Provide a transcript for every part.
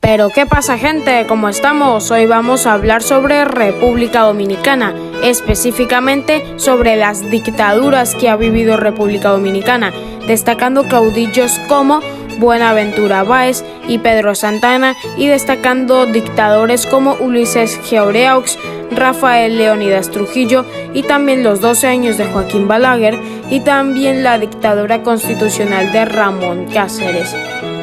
Pero ¿qué pasa, gente? ¿Cómo estamos? Hoy vamos a hablar sobre República Dominicana, específicamente sobre las dictaduras que ha vivido República Dominicana, destacando caudillos como Buenaventura Báez y Pedro Santana, y destacando dictadores como Ulises Georeux, Rafael Leónidas Trujillo, y también los 12 años de Joaquín Balaguer, y también la dictadura constitucional de Ramón Cáceres.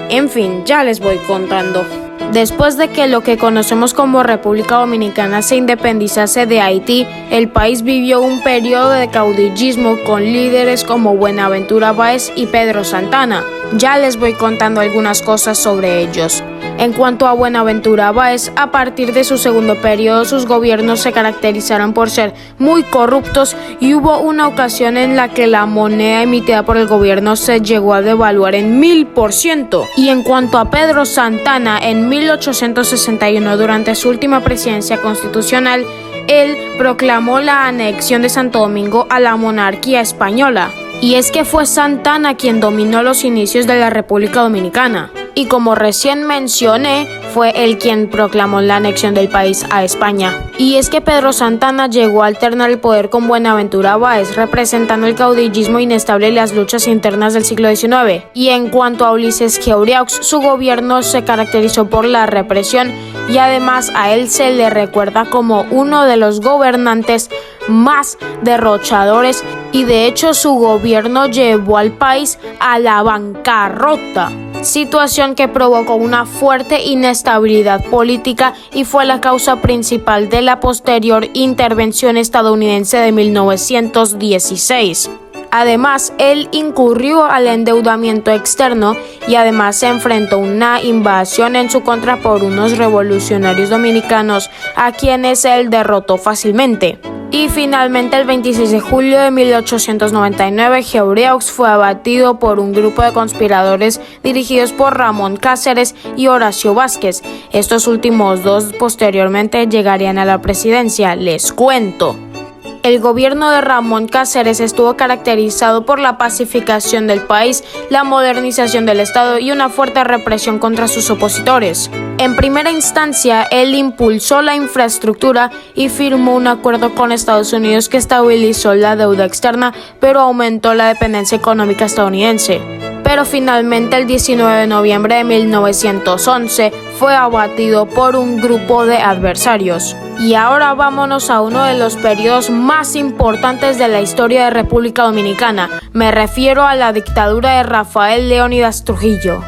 En fin, ya les voy contando. Después de que lo que conocemos como República Dominicana se independizase de Haití, el país vivió un periodo de caudillismo con líderes como Buenaventura Báez y Pedro Santana. Ya les voy contando algunas cosas sobre ellos. En cuanto a Buenaventura Báez, a partir de su segundo periodo, sus gobiernos se caracterizaron por ser muy corruptos y hubo una ocasión en la que la moneda emitida por el gobierno se llegó a devaluar en 1000%. Y en cuanto a Pedro Santana, en 1861, durante su última presidencia constitucional, él proclamó la anexión de Santo Domingo a la monarquía española. Y es que fue Santana quien dominó los inicios de la República Dominicana. Y como recién mencioné, fue él quien proclamó la anexión del país a España. Y es que Pedro Santana llegó a alternar el poder con Buenaventura Báez, representando el caudillismo inestable y las luchas internas del siglo XIX. Y en cuanto a Ulises Georeux, su gobierno se caracterizó por la represión y además a él se le recuerda como uno de los gobernantes más derrochadores, y de hecho su gobierno llevó al país a la bancarrota, situación que provocó una fuerte inestabilidad política y fue la causa principal de la posterior intervención estadounidense de 1916. Además, él incurrió al endeudamiento externo y además se enfrentó a una invasión en su contra por unos revolucionarios dominicanos a quienes él derrotó fácilmente. Y finalmente, el 26 de julio de 1899, Georeux fue abatido por un grupo de conspiradores dirigidos por Ramón Cáceres y Horacio Vázquez. Estos últimos dos posteriormente llegarían a la presidencia, les cuento. El gobierno de Ramón Cáceres estuvo caracterizado por la pacificación del país, la modernización del Estado y una fuerte represión contra sus opositores. En primera instancia, él impulsó la infraestructura y firmó un acuerdo con Estados Unidos que estabilizó la deuda externa, pero aumentó la dependencia económica estadounidense. Pero finalmente, el 19 de noviembre de 1911, fue abatido por un grupo de adversarios. Y ahora vámonos a uno de los periodos más importantes de la historia de República Dominicana. Me refiero a la dictadura de Rafael Leónidas Trujillo.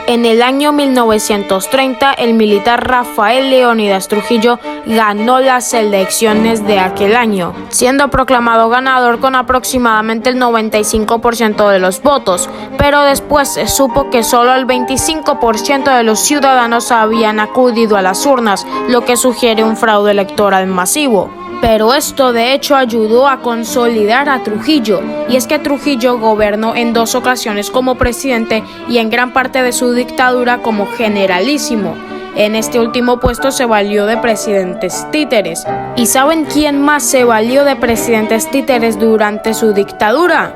En el año 1930, el militar Rafael Leónidas Trujillo ganó las elecciones de aquel año, siendo proclamado ganador con aproximadamente el 95% de los votos, pero después se supo que solo el 25% de los ciudadanos habían acudido a las urnas, lo que sugiere un fraude electoral masivo. Pero esto de hecho ayudó a consolidar a Trujillo, y es que Trujillo gobernó en 2 ocasiones como presidente y en gran parte de su dictadura como generalísimo. En este último puesto se valió de presidentes títeres. ¿Y saben quién más se valió de presidentes títeres durante su dictadura?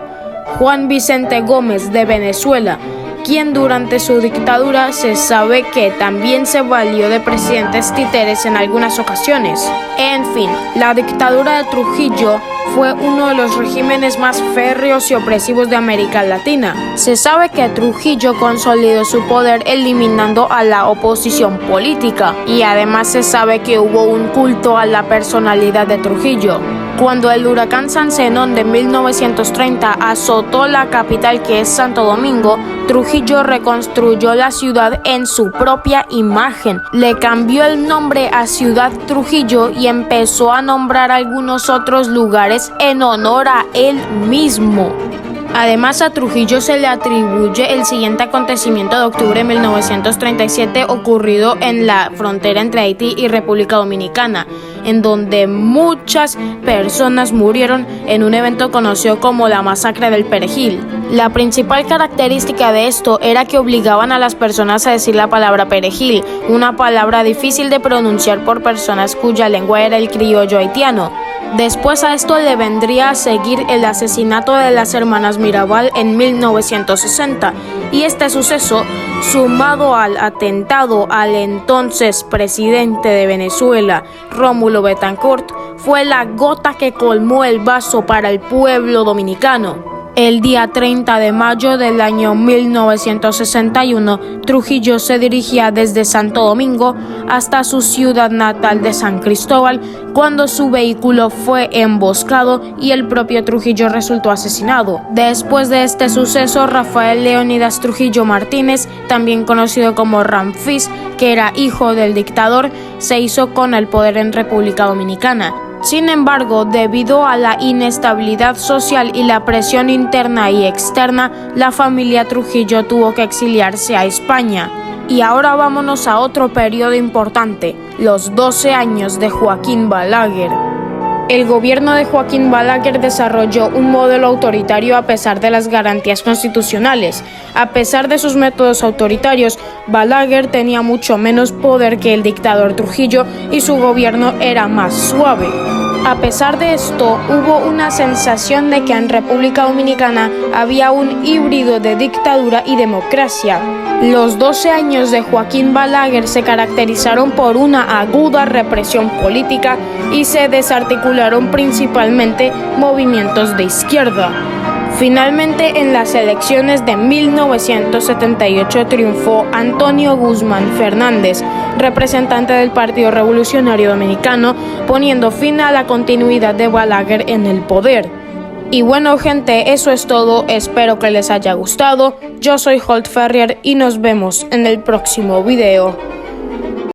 Juan Vicente Gómez de Venezuela, quien durante su dictadura se sabe que también se valió de presidentes títeres en algunas ocasiones. En fin, la dictadura de Trujillo fue uno de los regímenes más férreos y opresivos de América Latina. Se sabe que Trujillo consolidó su poder eliminando a la oposición política, y además se sabe que hubo un culto a la personalidad de Trujillo. Cuando el huracán San Zenón de 1930 azotó la capital, que es Santo Domingo, Trujillo reconstruyó la ciudad en su propia imagen. Le cambió el nombre a Ciudad Trujillo y empezó a nombrar algunos otros lugares en honor a él mismo. Además, a Trujillo se le atribuye el siguiente acontecimiento de octubre de 1937 ocurrido en la frontera entre Haití y República Dominicana, en donde muchas personas murieron en un evento conocido como la Masacre del Perejil. La principal característica de esto era que obligaban a las personas a decir la palabra perejil, una palabra difícil de pronunciar por personas cuya lengua era el criollo haitiano. Después a esto le vendría a seguir el asesinato de las hermanas Mirabal en 1960, y este suceso, sumado al atentado al entonces presidente de Venezuela, Rómulo Betancourt, fue la gota que colmó el vaso para el pueblo dominicano. El día 30 de mayo del año 1961, Trujillo se dirigía desde Santo Domingo hasta su ciudad natal de San Cristóbal, cuando su vehículo fue emboscado y el propio Trujillo resultó asesinado. Después de este suceso, Rafael Leónidas Trujillo Martínez, también conocido como Ramfis, que era hijo del dictador, se hizo con el poder en República Dominicana. Sin embargo, debido a la inestabilidad social y la presión interna y externa, la familia Trujillo tuvo que exiliarse a España. Y ahora vámonos a otro periodo importante, los 12 años de Joaquín Balaguer. El gobierno de Joaquín Balaguer desarrolló un modelo autoritario a pesar de las garantías constitucionales. A pesar de sus métodos autoritarios, Balaguer tenía mucho menos poder que el dictador Trujillo y su gobierno era más suave. A pesar de esto, hubo una sensación de que en República Dominicana había un híbrido de dictadura y democracia. Los 12 años de Joaquín Balaguer se caracterizaron por una aguda represión política y se desarticularon principalmente movimientos de izquierda. Finalmente, en las elecciones de 1978 triunfó Antonio Guzmán Fernández, representante del Partido Revolucionario Dominicano, poniendo fin a la continuidad de Balaguer en el poder. Y bueno, gente, eso es todo, espero que les haya gustado. Yo soy Holt Ferrier y nos vemos en el próximo video.